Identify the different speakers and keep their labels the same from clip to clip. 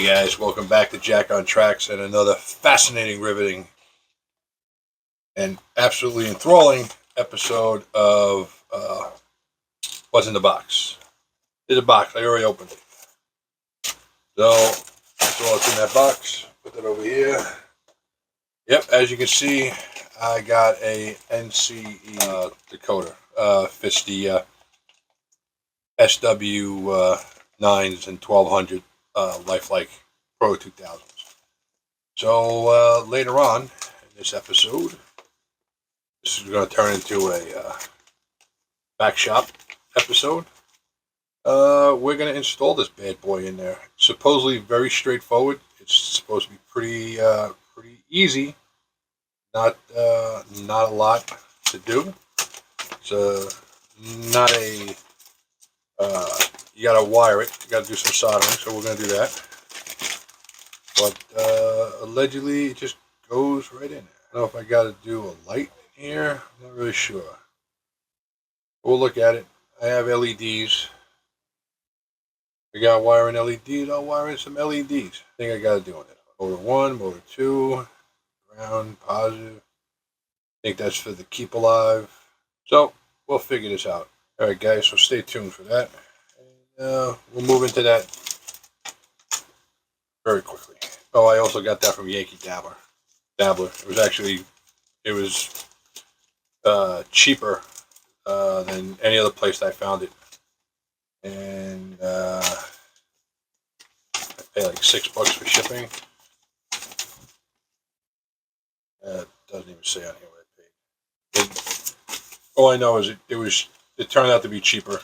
Speaker 1: Guys, welcome back to Jack on Tracks and another fascinating, riveting, and absolutely enthralling episode of What's in the Box. There's a box. I already opened it. So, that's all that's in that box. Put that over here. Yep, as you can see, I got a NCE decoder. Fits the SW9s and 1200 LifeLike Proto 2000s. So later on in this episode, this is going to turn into a back shop episode. We're going to install this bad boy in there. It's supposedly very straightforward. It's supposed to be pretty easy. Not a lot to do. It's not a you got to wire it. You got to do some soldering. So we're going to do that. But allegedly, it just goes right in there. I don't know if I got to do a light in here. I'm not really sure. We'll look at it. I have LEDs. We got wiring LEDs. I'll wire in some LEDs. I think I got to do it. Motor 1, motor 2, ground, positive. I think that's for the keep alive. So we'll figure this out. All right, guys. So stay tuned for that. And, we'll move into that very quickly. Oh, I also got that from Yankee Dabbler. It was cheaper than any other place I found it, and I pay like $6 for shipping. Doesn't even say on here what I paid. All I know is it turned out to be cheaper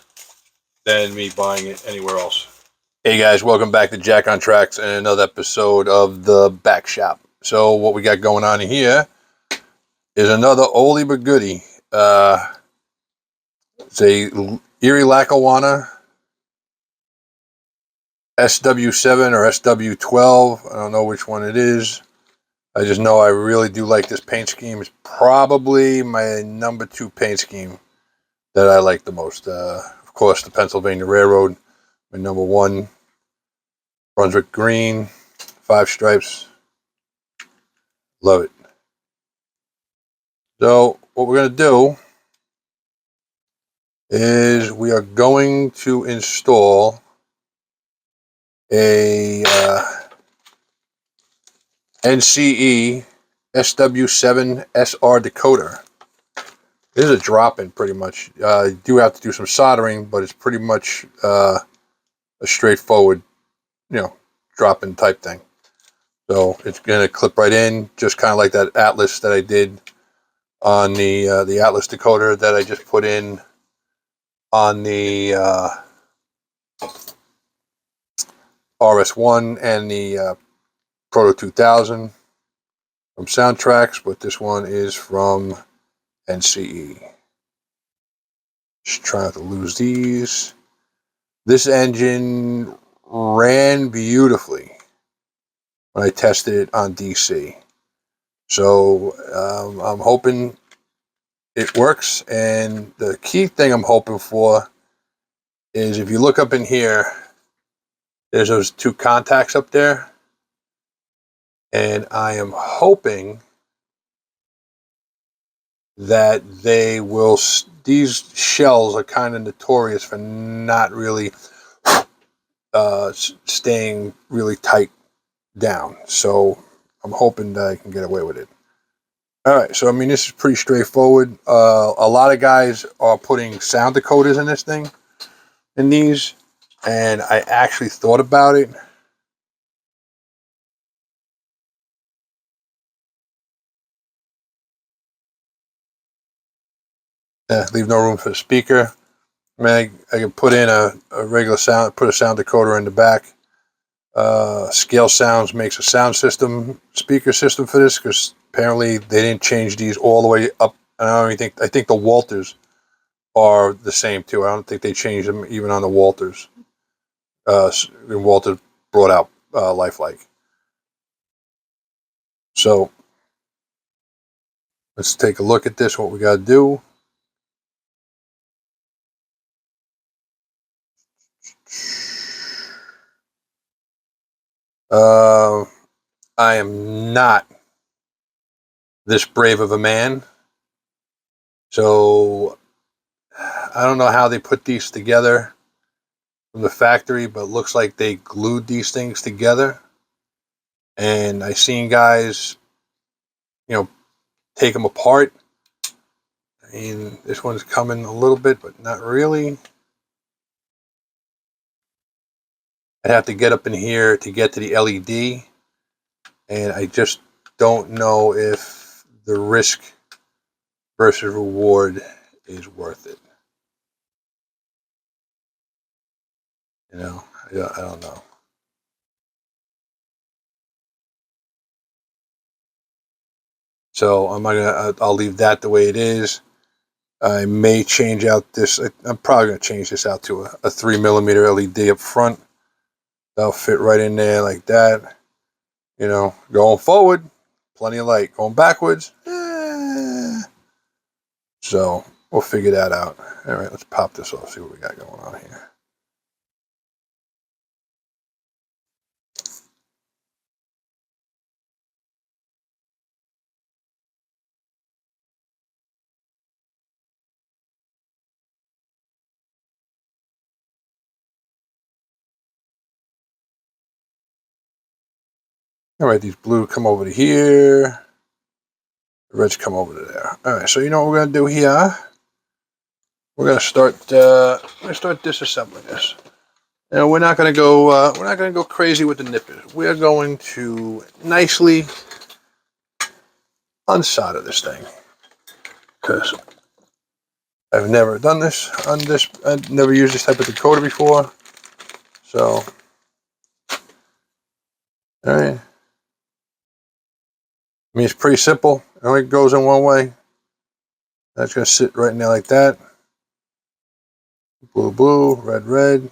Speaker 1: than me buying it anywhere else. Hey guys, welcome back to Jack on Tracks and another episode of the Back Shop. So what we got going on here is another oldie but goodie. It's a Erie Lackawanna SW7 or SW12. I don't know which one it is. I just know I really do like this paint scheme. It's probably my number 2 paint scheme that I like the most. Of course, the Pennsylvania Railroad, my number 1. Brunswick green, 5 stripes. Love it. So what we're going to do is we are going to install a NCE SW7-SR Decoder. This is a drop-in pretty much. You do have to do some soldering, but it's pretty much a straightforward, drop-in type thing. So it's going to clip right in, just kind of like that Atlas that I did on the Atlas decoder that I just put in on the RS1 and the Proto 2000 from Soundtracks, but this one is from NCE. Just trying not to lose these. This engine ran beautifully when I tested it on DC. So I'm hoping it works, and the key thing I'm hoping for is if you look up in here, there's those 2 contacts up there, and I am hoping that they will, these shells are kind of notorious for not really staying really tight down, so I'm hoping that I can get away with it. All right, so I mean, this is pretty straightforward. A lot of guys are putting sound decoders in this thing, in these, and I actually thought about it. Leave no room for the speaker. I mean, I can put in a regular sound, put a sound decoder in the back. Scale Sounds makes a sound system, speaker system for this, because apparently they didn't change these all the way up. I think the Walthers are the same too. I don't think they changed them even on the Walthers. Walthers brought out LifeLike. So let's take a look at this, what we got to do. I am not this brave of a man, so I don't know how they put these together from the factory, but it looks like they glued these things together. And I seen guys, take them apart. I mean, this one's coming a little bit, but not really. I'd have to get up in here to get to the LED, and I just don't know if the risk versus reward is worth it. I don't know. So I'll leave that the way it is. I may change out this. I'm probably going to change this out to a 3mm LED up front. That'll fit right in there like that. Going forward, plenty of light. Going backwards, So we'll figure that out. All right, let's pop this off, see what we got going on here. All right, these blue come over to here. The reds come over to there. All right, so you know what we're going to do here? We're going to start disassembling this. Now we're not going to go crazy with the nippers. We are going to nicely unsolder this thing, because I've never done this on this. I've never used this type of decoder before. So, all right. I mean, it's pretty simple. It only goes in one way. That's going to sit right in there like that. Blue, blue, red, red.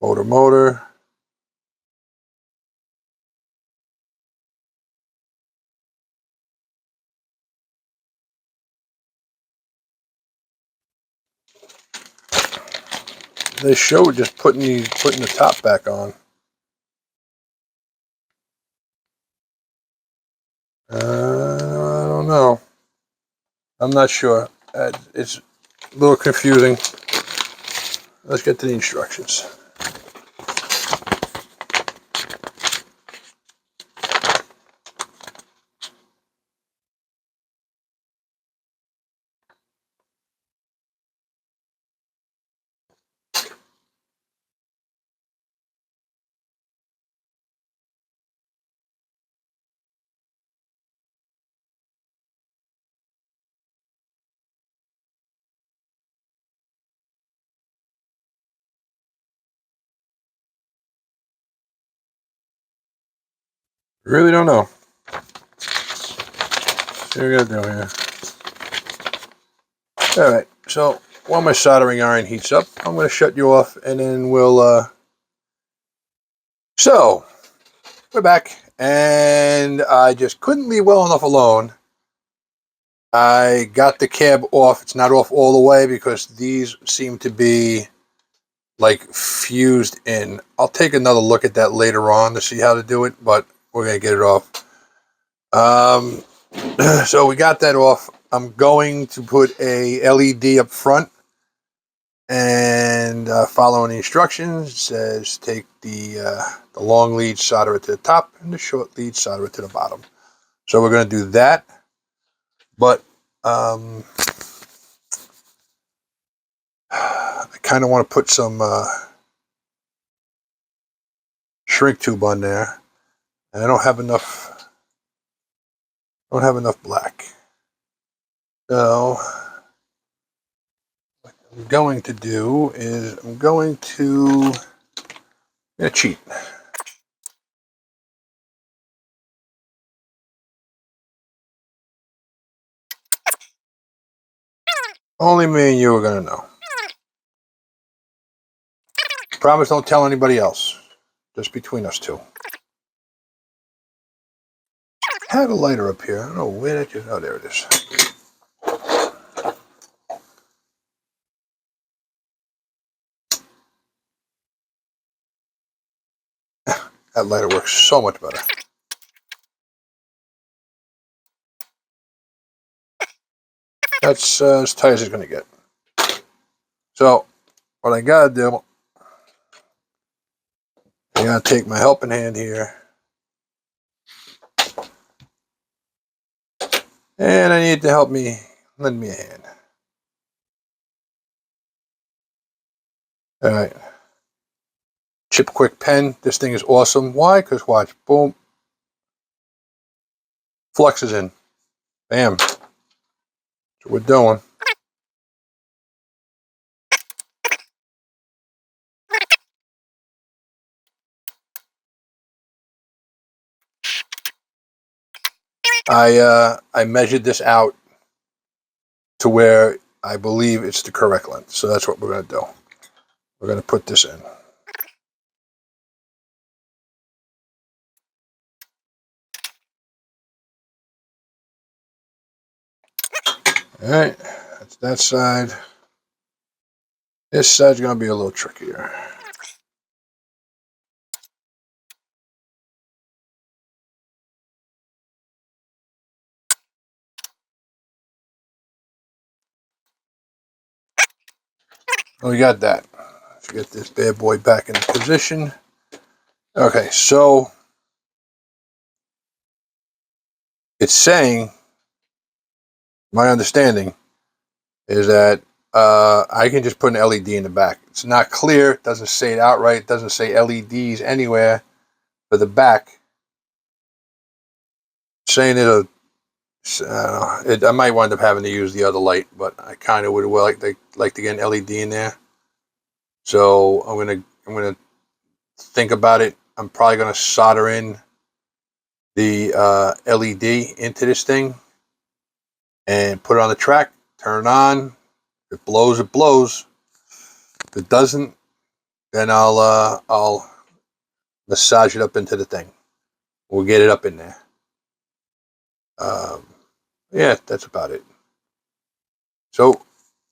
Speaker 1: Motor, motor. They show just putting the top back on. I don't know. I'm not sure. It's a little confusing. Let's get to the instructions. Really don't know. What are we gonna do here? All right. So while my soldering iron heats up, I'm gonna shut you off, and then we'll. So we're back, and I just couldn't leave well enough alone. I got the cab off. It's not off all the way because these seem to be like fused in. I'll take another look at that later on to see how to do it, but we're gonna get it off. So we got that off. I'm going to put a LED up front, and following the instructions, it says take the long lead, solder it to the top, and the short lead, solder it to the bottom. So we're going to do that, but I kind of want to put some shrink tube on there, and I don't have enough. Black. So what I'm going to do is I'm going to cheat. Only me and you are going to know. Promise don't tell anybody else. Just between us two. I have a lighter up here. I don't know where that is. Oh, there it is. That lighter works so much better. That's as tight as it's going to get. So what I got to do, I got to take my helping hand here. And I need to help me, lend me a hand. All right. Chip Quick pen. This thing is awesome. Why? Because watch. Boom. Flux is in. Bam. That's what we're doing. I measured this out to where I believe it's the correct length. So that's what we're going to do. We're going to put this in. All right. That's that side. This side's going to be a little trickier. Well, we got that. Let's get this bad boy back in position. Okay, so it's saying, my understanding is that I can just put an LED in the back. It's not clear. It doesn't say it outright. It doesn't say LEDs anywhere for the back. It's saying it'll, I don't know, I might wind up having to use the other light, but I kind of would like to get an LED in there. So I'm gonna think about it. I'm probably gonna solder in the LED into this thing and put it on the track. Turn it on. If it blows, it blows. If it doesn't, then I'll massage it up into the thing. We'll get it up in there. Yeah, that's about it. So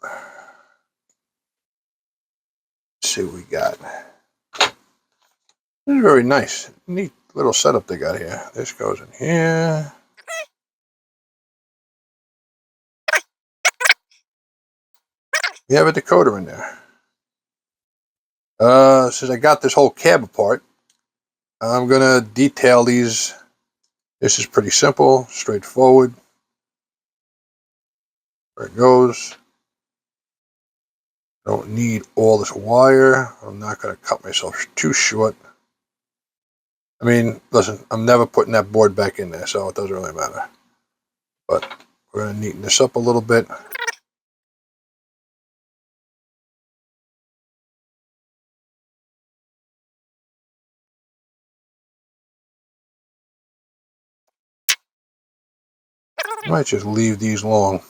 Speaker 1: let's see what we got. This is very nice. Neat little setup they got here. This goes in here. We have a decoder in there. Since I got this whole cab apart, I'm gonna detail these. This is pretty simple, straightforward. There it goes. Don't need all this wire. I'm not gonna cut myself too short. I mean, listen, I'm never putting that board back in there, so it doesn't really matter. But we're gonna neaten this up a little bit. I might just leave these long.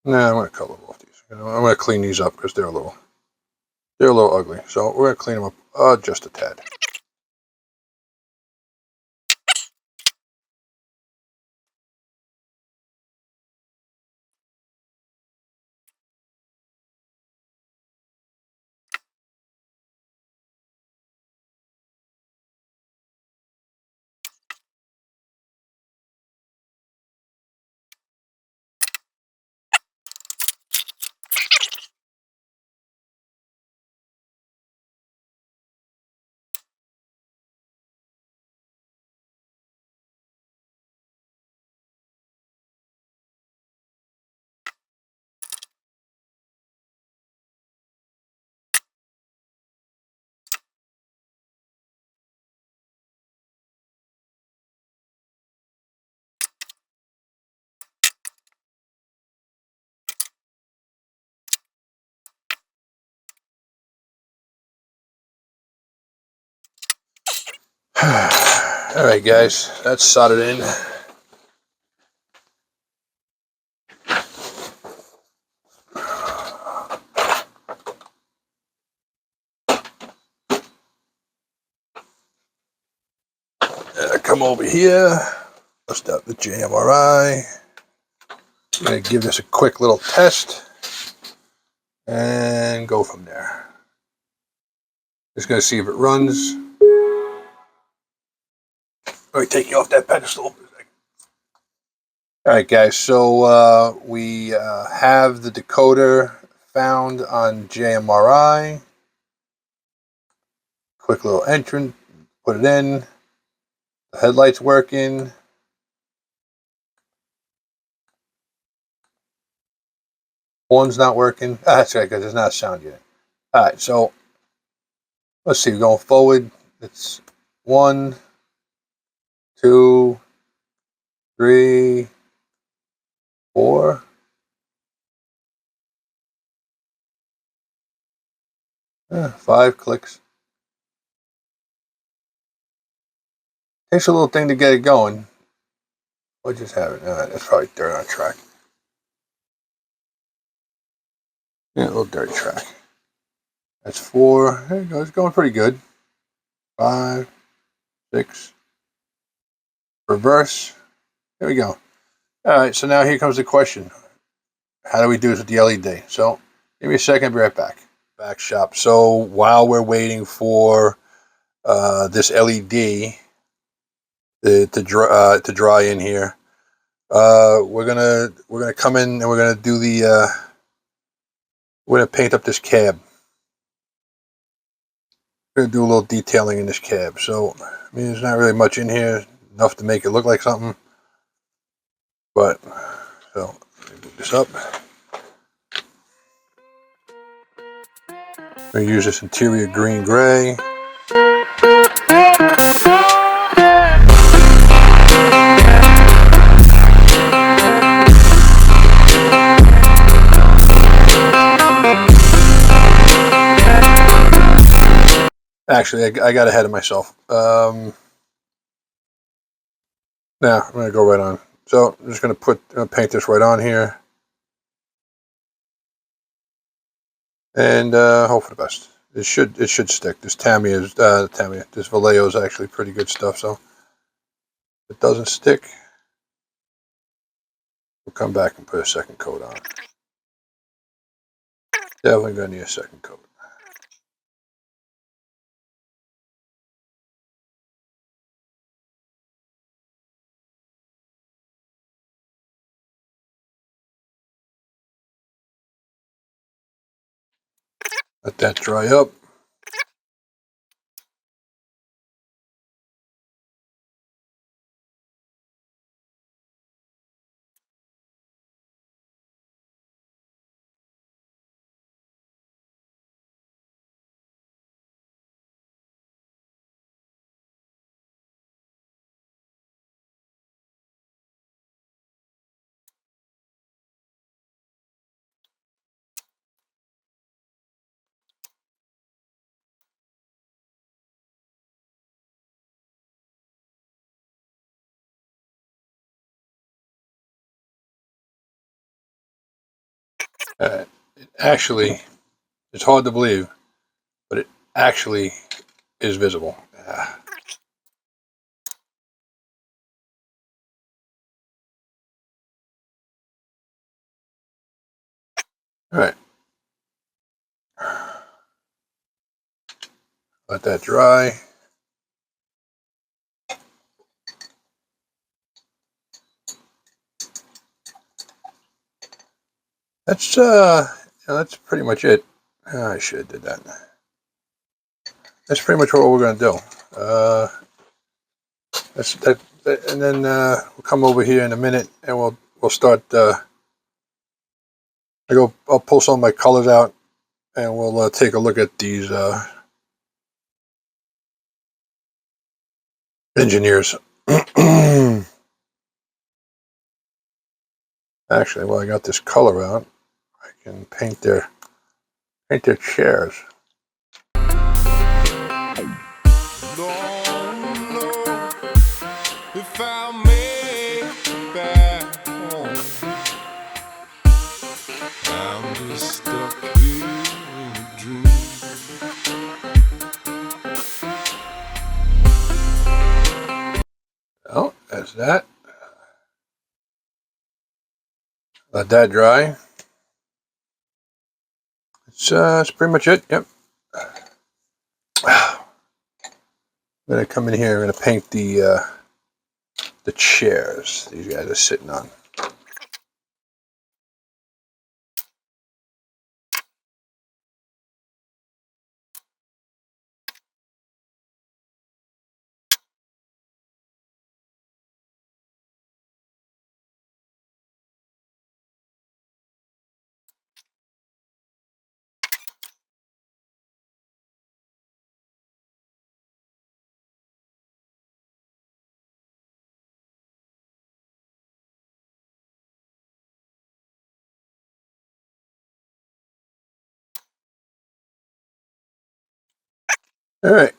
Speaker 1: Nah, I'm gonna cut off these. I'm gonna clean these up because they're a little ugly. So we're gonna clean them up just a tad. All right, guys, that's soldered in. Come over here. Bust out the JMRI. I'm gonna give this a quick little test and go from there. Just gonna see if it runs. Let me take you off that pedestal for a second. All right, guys. So we have the decoder found on JMRI. Quick little entrance. Put it in. The headlight's working. Horn's not working. That's right, because there's not a sound unit. All right, so let's see. We're going forward. It's 1, 2, 3, 4. Five clicks. Takes a little thing to get it going. What just happened? That's probably dirt on track. Yeah, a little dirty track. That's 4. There you go. It's going pretty good. 5, 6. Reverse. There we go. All right, so now here comes the question. How do we do this with the LED? So give me a second, I'll be right back. Back shop. So while we're waiting for this LED to dry in here, we're gonna come in and we're gonna do the we're gonna paint up this cab. We're gonna do a little detailing in this cab. So I mean, there's not really much in here, enough to make it look like something. But so let me move this up. I'm gonna use this interior green gray. Actually, I got ahead of myself. Now I'm going to go right on. So I'm just going to paint this right on here, and hope for the best. It should stick. This this Vallejo is actually pretty good stuff. So if it doesn't stick, we'll come back and put a second coat on. Definitely going to need a second coat. Let that dry up. Actually, it's hard to believe, but it actually is visible. All right. Let that dry. That's pretty much it. I should have did that. That's pretty much what we're going to do. And then we'll come over here in a minute, and we'll start. I'll pull some of my colors out, and we'll take a look at these engineers. Actually, while I got this color out, I can paint their chairs. If I make it back home, I'm just stuck here in a dream. Oh, that's that. Let that dry. It's pretty much it. Yep. I'm gonna come in here. I'm gonna paint the the chairs these guys are sitting on. All right.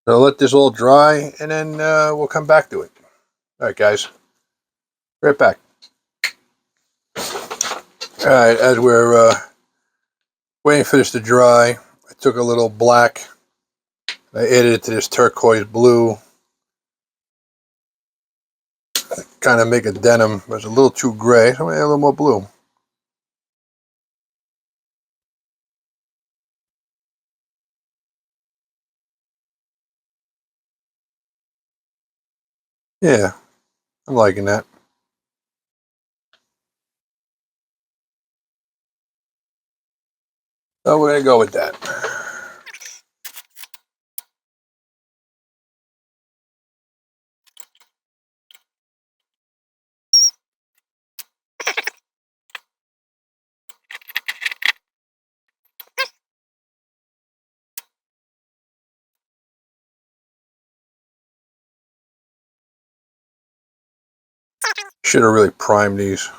Speaker 1: So let this all dry, and then we'll come back to it. All right, guys. Right back. All right, as we're waiting for this to dry, I took a little black. I added it to this turquoise blue. Kind of make a denim. It was a little too gray, so I'm going to add a little more blue. Yeah, I'm liking that. So we're going to go with that. Should have really primed these.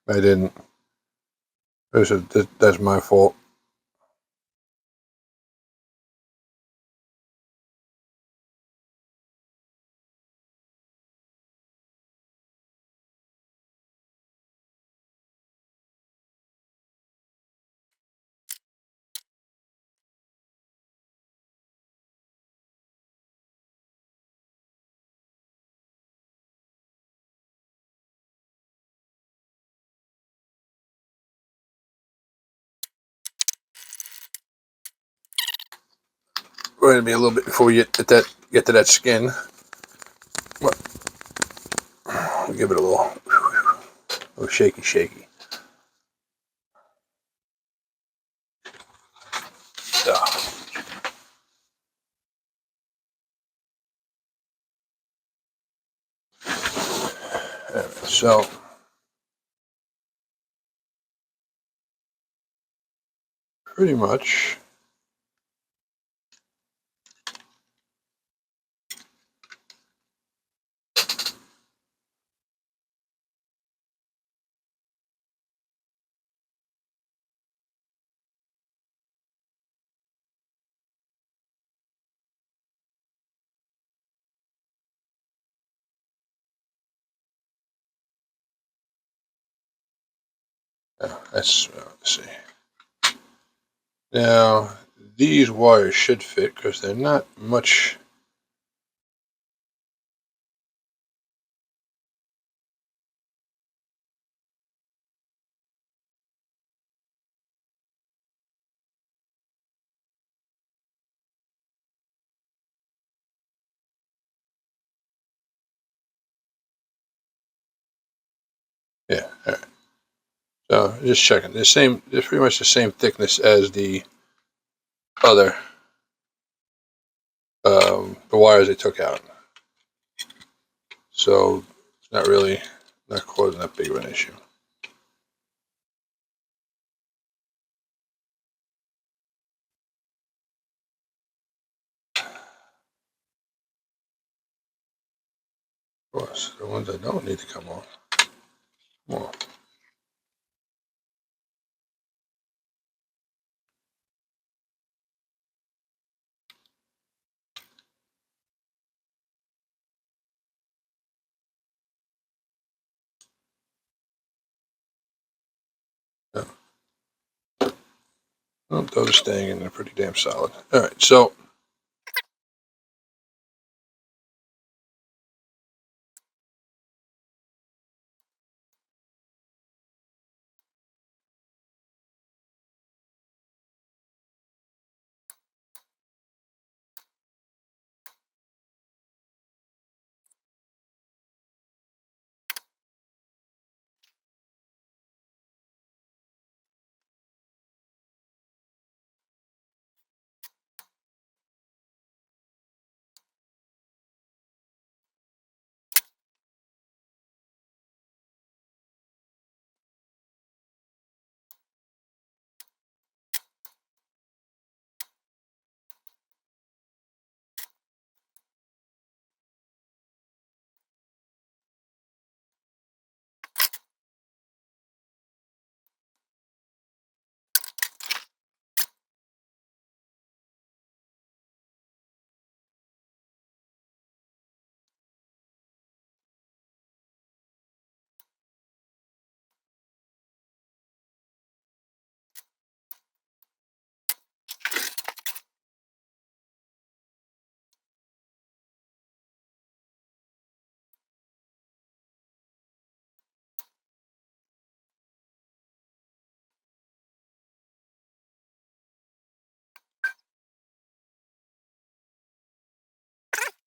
Speaker 1: I didn't. That's my fault. We're going to be a little bit before we get to that skin. We'll give it a little shaky. So pretty much. Let's see. Now these wires should fit because they're not much. Yeah. All right. So just checking. They're pretty much the same thickness as the other the wires they took out. So it's not causing that big of an issue. Of course, the ones that don't need to come off. Well, yeah. Well, those are staying in there pretty damn solid. All right, so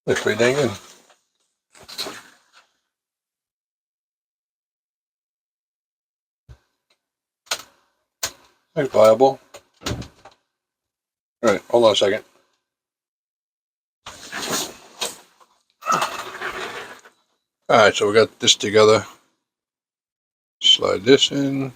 Speaker 1: Looks pretty dang good. That's viable. Alright, hold on a second. Alright, so we got this together. Slide this in.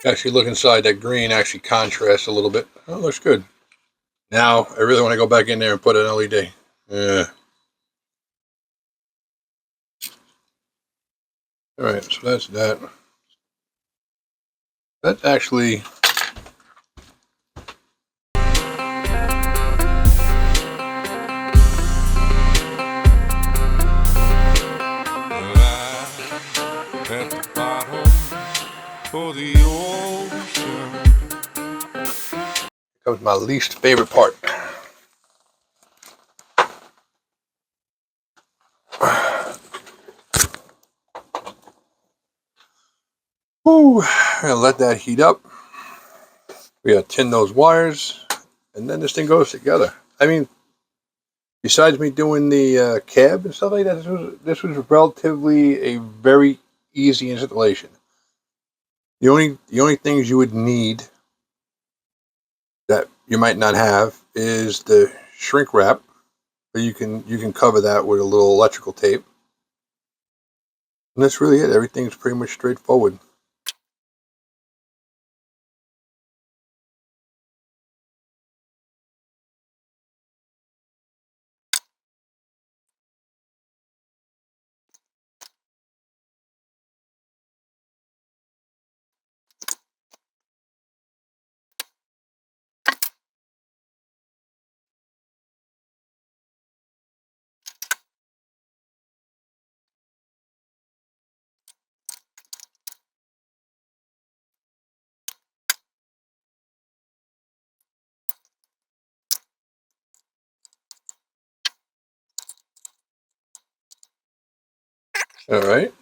Speaker 1: Actually, look inside. That green actually contrasts a little bit. Oh, looks good. Now, I really want to go back in there and put an LED. Yeah. Alright, so that's that. That's actually...
Speaker 2: At the bottom of the ocean.
Speaker 1: comes my least favorite part. Whew, I'm gonna let that heat up. We gotta tin those wires, and then this thing goes together. I mean, besides me doing the cab and stuff like that, this was relatively a very easy installation. The only things you would need that you might not have is the shrink wrap, but you can cover that with a little electrical tape. And that's really it. Everything's pretty much straightforward. All right.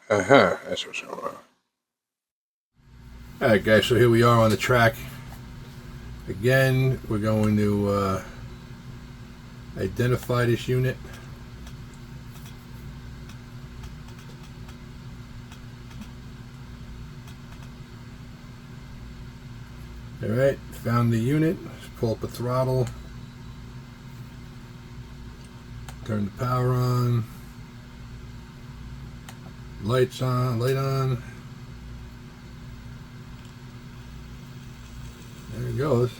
Speaker 1: That's what's going on. All right, guys. So here we are on the track. Again, we're going to identify this unit. All right, found the unit. Let's pull up a throttle. Turn the power on. Lights on, light on. There it goes.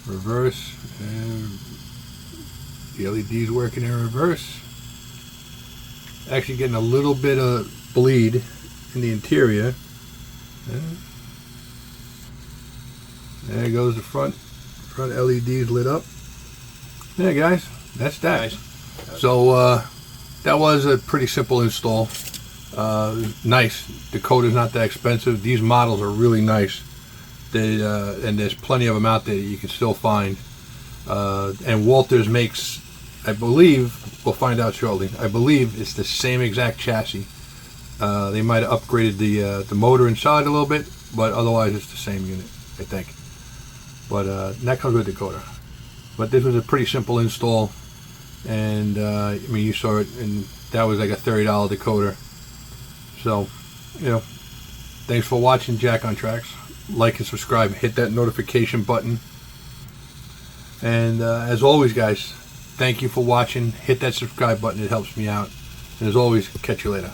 Speaker 1: Reverse, and the LED's working in reverse. Actually getting a little bit of bleed in the interior. There goes the front LED's lit up. Yeah, guys, that's that. Nice. So that was a pretty simple install. Nice. Decoder's not that expensive. These models are really nice. And there's plenty of them out there that you can still find. And Walthers makes, I believe, we'll find out shortly, I believe it's the same exact chassis. They might have upgraded the motor inside a little bit, but otherwise it's the same unit, I think. But that comes with decoder. But this was a pretty simple install, and I mean, you saw it, and that was like a $30 decoder. So, you know, thanks for watching Jack on Tracks. Like and subscribe, hit that notification button, and as always, guys, thank you for watching. Hit that subscribe button, it helps me out, and as always, catch you later.